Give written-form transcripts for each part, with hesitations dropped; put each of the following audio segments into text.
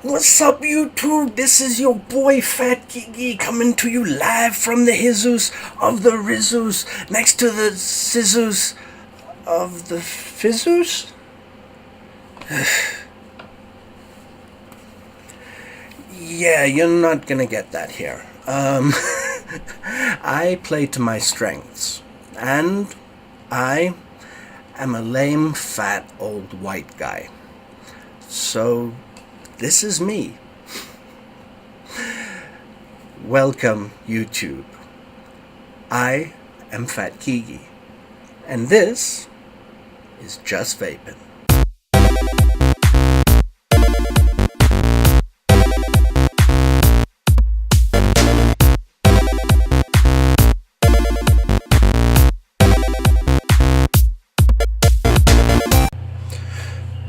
What's up, YouTube? This is your boy Fat Keegie coming to you live from the Jesus of the Rizus, next to the Sizus of the Fizzus. Yeah, you're not gonna get that here. I play to my strengths, and I am a lame, fat, old white guy. So, this is me. Welcome, YouTube. I am Fat Keegie, and this is Jus Vapin.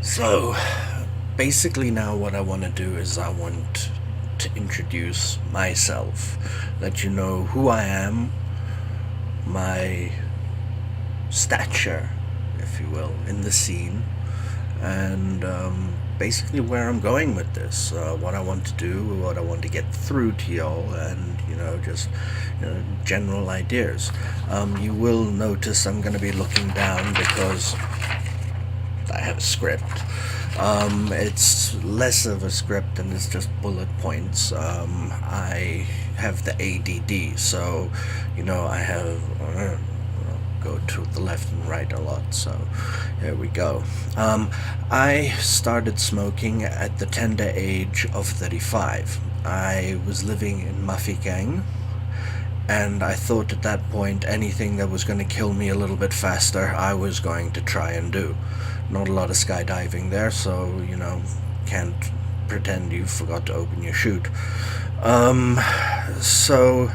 So, basically now what I want to do is I want to introduce myself, let you know who I am, my stature, if you will, in the scene, and basically where I'm going with this, what I want to do, what I want to get through to y'all, and just general ideas. You will notice I'm going to be looking down because I have a script. It's less of a script and it's just bullet points. I have the ADD, so I have go to the left and right a lot. So here we go. I started smoking at the tender age of 35. I was living in Mafikeng, and I thought at that point anything that was going to kill me a little bit faster I was going to try and do. Not a lot of skydiving there, so can't pretend you forgot to open your chute. So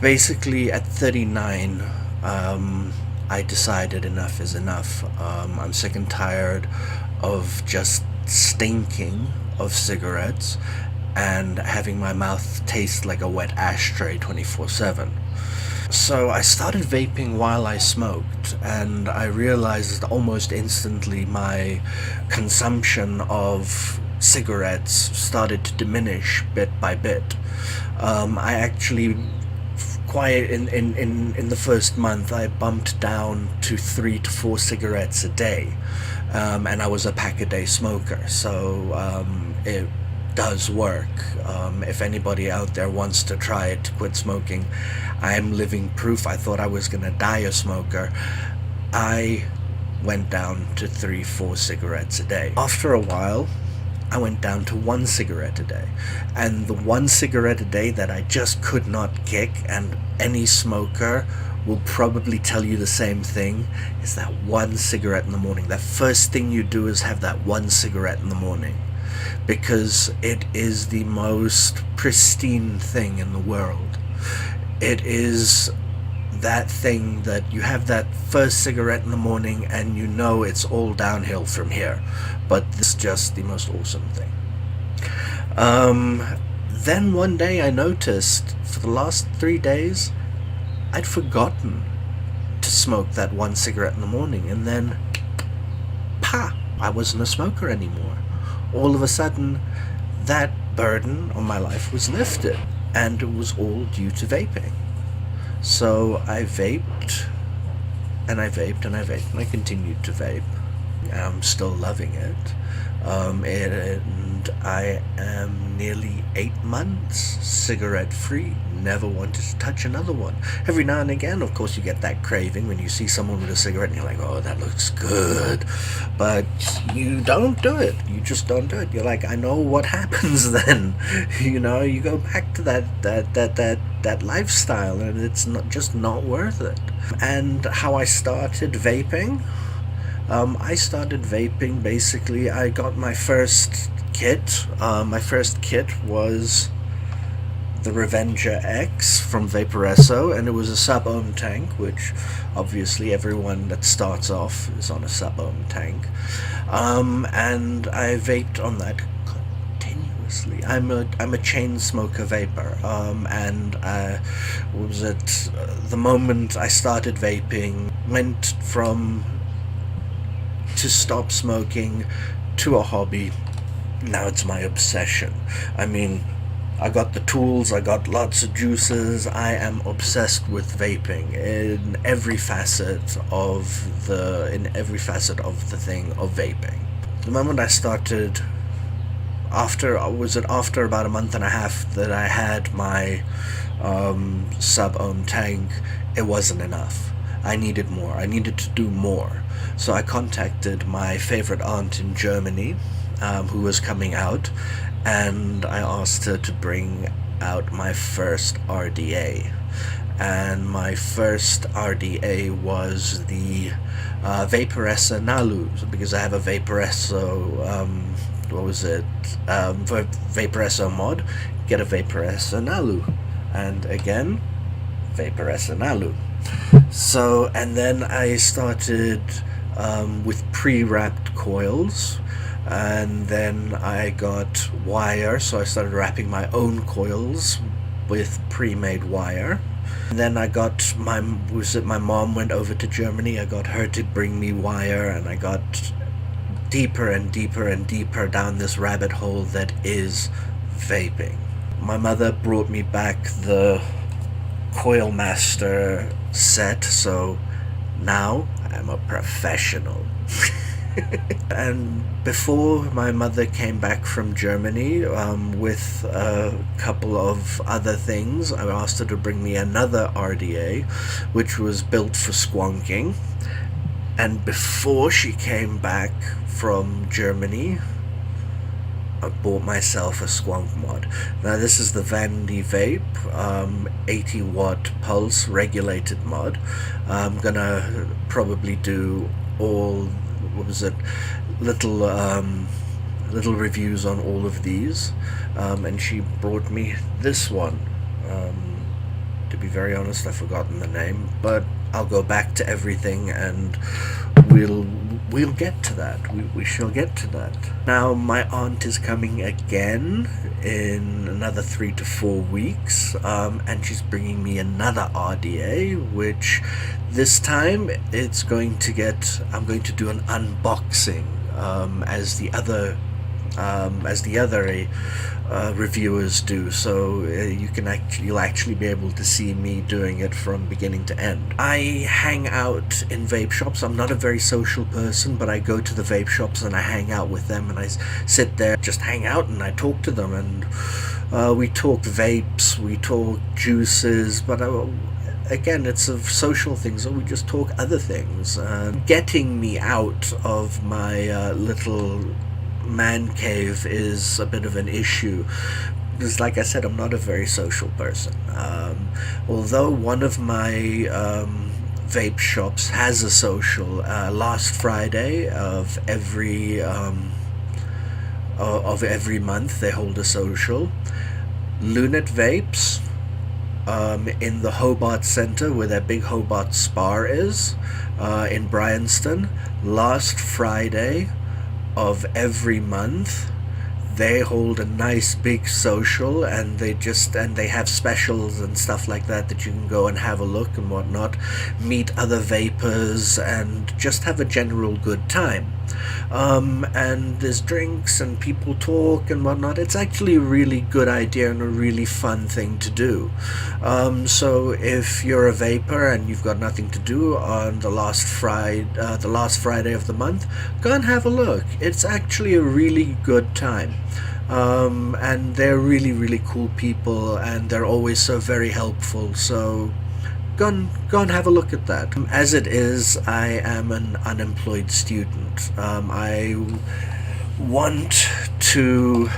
basically at 39 I decided enough is enough. I'm sick and tired of just stinking of cigarettes and having my mouth taste like a wet ashtray 24/7. So I started vaping while I smoked, and I realized almost instantly my consumption of cigarettes started to diminish bit by bit. I actually quite in the first month I bumped down to 3 to 4 cigarettes a day, and I was a pack a day smoker, so it does work. If anybody out there wants to try it to quit smoking, I am living proof. I thought I was gonna die a smoker. I went down to 3-4 cigarettes a day. After a while I went down to 1 cigarette a day, and the 1 cigarette a day that I just could not kick, and any smoker will probably tell you the same thing, is that 1 cigarette in the morning. That first thing you do is have that 1 cigarette in the morning, because it is the most pristine thing in the world. It is that thing that you have that first cigarette in the morning and it's all downhill from here. But this is just the most awesome thing. Then one day I noticed for the last 3 days I'd forgotten to smoke that 1 cigarette in the morning, and then I wasn't a smoker anymore. All of a sudden that burden on my life was lifted, and it was all due to vaping. So I vaped and I vaped and I vaped and I continued to vape. I'm still loving it. And I am nearly 8 months cigarette free. Never wanted to touch another one. Every now and again, of course, you get that craving when you see someone with a cigarette and you're like, oh, that looks good. But you don't do it. You just don't do it. You're like, I know what happens then. You go back to that lifestyle, and it's not worth it. And how I started vaping? I started vaping, basically, I got my first kit. My first kit was the Revenger X from Vaporesso, and it was a sub-ohm tank, which obviously everyone that starts off is on a sub-ohm tank. And I vaped on that continuously. I'm a chain smoker vapor, and was at the moment I started vaping, went from to stop smoking to a hobby Now it's my obsession. I mean, I got the tools, I got lots of juices. I am obsessed with vaping in every facet of the thing of vaping. The moment I started, after about a month and a half that I had my sub-ohm tank, it wasn't enough. I needed more. I needed to do more. So I contacted my favorite aunt in Germany, who was coming out, and I asked her to bring out my first RDA. And my first RDA was the Vaporessa Nalu, because I have a Vaporesso, Vaporesso mod, get a Vaporessa Nalu. And again, Vaporessa Nalu. So, and then I started with pre-wrapped coils, and then I got wire, so I started wrapping my own coils with pre-made wire. And then I got my mom went over to Germany. I got her to bring me wire, and I got deeper and deeper and deeper down this rabbit hole that is vaping. My mother brought me back the Coil Master set, so now I'm a professional. And before my mother came back from Germany with a couple of other things, I asked her to bring me another RDA, which was built for squonking. And before she came back from Germany, I bought myself a squonk mod. Now this is the Vandy Vape 80 watt pulse regulated mod. I'm gonna probably do all, little reviews on all of these, and she brought me this one. To be very honest, I've forgotten the name, but I'll go back to everything and we'll get to that. We shall get to that. Now my aunt is coming again in another 3 to 4 weeks, and she's bringing me another RDA, which this time I'm going to do an unboxing, as the other reviewers do, so you'll actually be able to see me doing it from beginning to end. I hang out in vape shops. I'm not a very social person, but I go to the vape shops and I hang out with them, and I sit there, just hang out, and I talk to them, and we talk vapes, we talk juices, but again, it's a social thing, so we just talk other things. Getting me out of my little man cave is a bit of an issue, because like I said, I'm not a very social person. Although one of my vape shops has a social, last Friday of every month they hold a social. Lunet Vapes, in the Hobart Centre, where their big Hobart Spar is, in Bryanston, last Friday of every month they hold a nice big social, and they have specials and stuff like that you can go and have a look and whatnot, meet other vapors, and just have a general good time. And there's drinks and people talk and whatnot. It's actually a really good idea and a really fun thing to do. So if you're a vapor and you've got nothing to do on the last Friday of the month, go and have a look. It's actually a really good time. And they're really, really cool people, and they're always so very helpful, so go and have a look at that. As it is, I am an unemployed student. I want to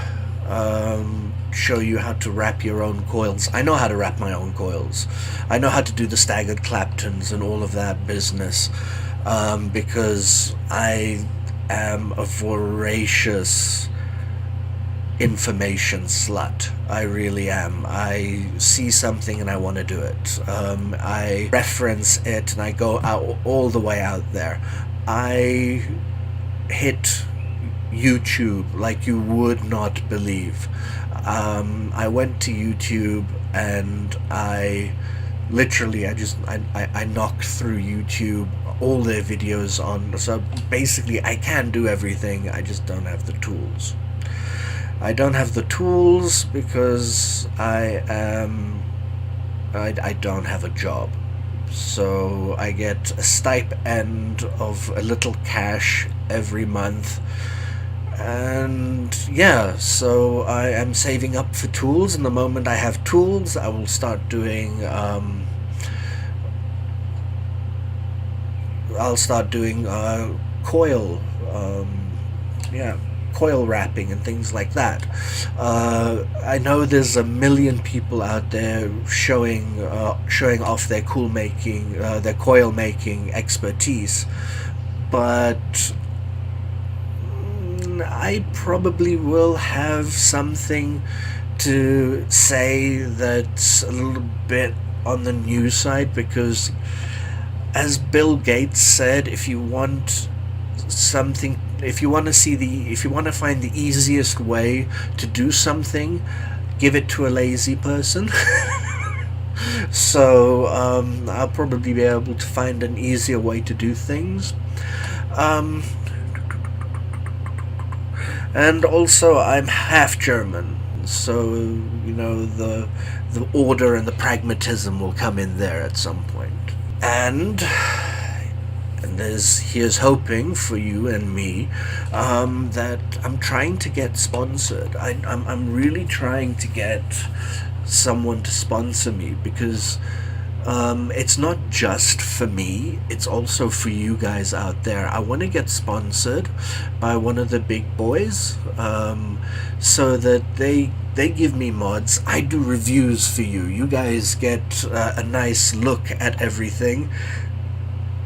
show you how to wrap your own coils. I know how to wrap my own coils. I know how to do the staggered Claptons and all of that business, because I am a voracious information slut. I really am. I see something and I want to do it. I reference it and I go out all the way out there. I hit YouTube like you would not believe. I went to YouTube and I knocked through YouTube, all their videos on. So basically I can do everything, I just don't have the tools. I don't have the tools because I don't have a job. So I get a stipend of a little cash every month. And yeah, so I am saving up for tools, and the moment I have tools, I will start doing I'll start doing coil, yeah, coil wrapping and things like that. I know there's a million people out there showing off their their coil making expertise, but I probably will have something to say that's a little bit on the new side, because as Bill Gates said, if you want something, if you want to find the easiest way to do something, give it to a lazy person. So I'll probably be able to find an easier way to do things. And also, I'm half German, so the order and the pragmatism will come in there at some point. And here's hoping for you and me that I'm trying to get sponsored. I'm really trying to get someone to sponsor me, because it's not just for me, it's also for you guys out there. I want to get sponsored by one of the big boys, so that they give me mods. I do reviews for you. You guys get a nice look at everything,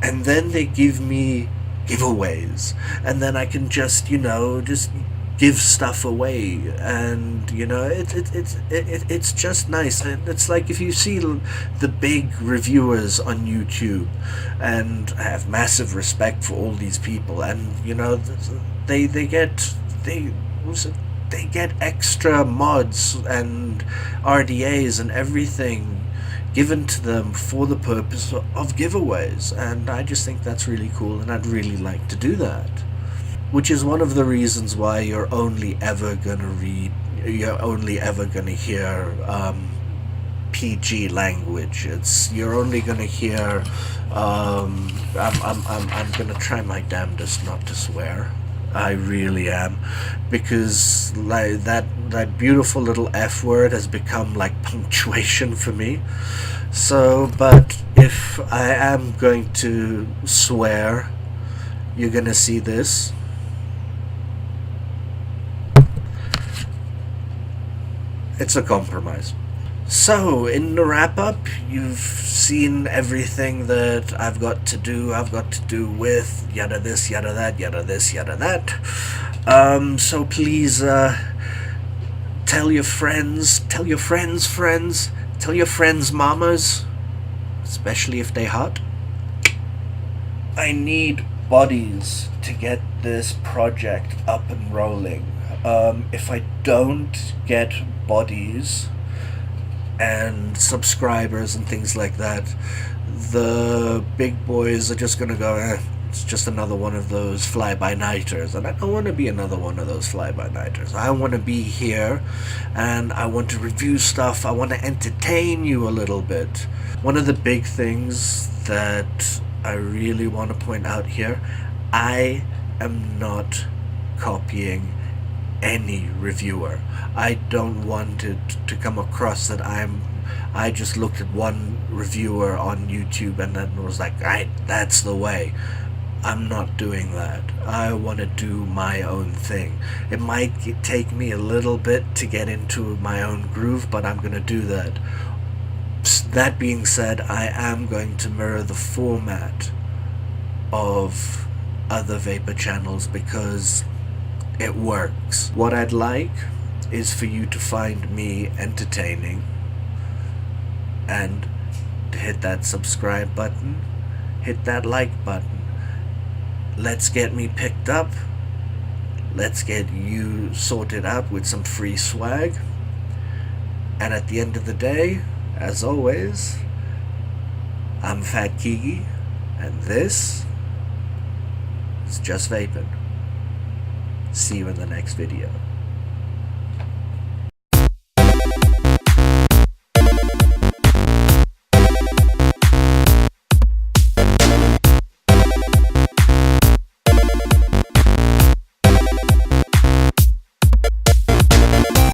and then they give me giveaways, and then I can just give stuff away, and it's just nice. It's like if you see the big reviewers on YouTube, and I have massive respect for all these people, and they get extra mods and RDAs and everything given to them for the purpose of giveaways, and I just think that's really cool, and I'd really like to do that. Which is one of the reasons why you're only ever gonna hear PG language. You're only gonna hear I'm gonna try my damnedest not to swear. I really am, because like that beautiful little F word has become like punctuation for me. So, but if I am going to swear, you're gonna see this. It's a compromise. So, in the wrap up, you've seen everything that I've got to do with yada this, yada that, yada this, yada that. So please, tell your friends, tell your friends' mamas, especially if they hot. I need bodies to get this project up and rolling. If I don't get bodies and subscribers and things like that, the big boys are just gonna go, it's just another one of those fly-by-nighters, and I don't want to be another one of those fly-by-nighters. I want to be here, and I want to review stuff. I want to entertain you a little bit. One of the big things that I really want to point out here, I am not copying any reviewer. I don't want it to come across that I just looked at one reviewer on YouTube and then was like, that's the way. I'm not doing that. I want to do my own thing. It might take me a little bit to get into my own groove, but I'm going to do that. That being said, I am going to mirror the format of other vapor channels because it works. What I'd like is for you to find me entertaining and to hit that subscribe button, hit that like button. Let's get me picked up. Let's get you sorted out with some free swag. And at the end of the day, as always, I'm Fat Keegie, and this is Jus Vapin. See you in the next video.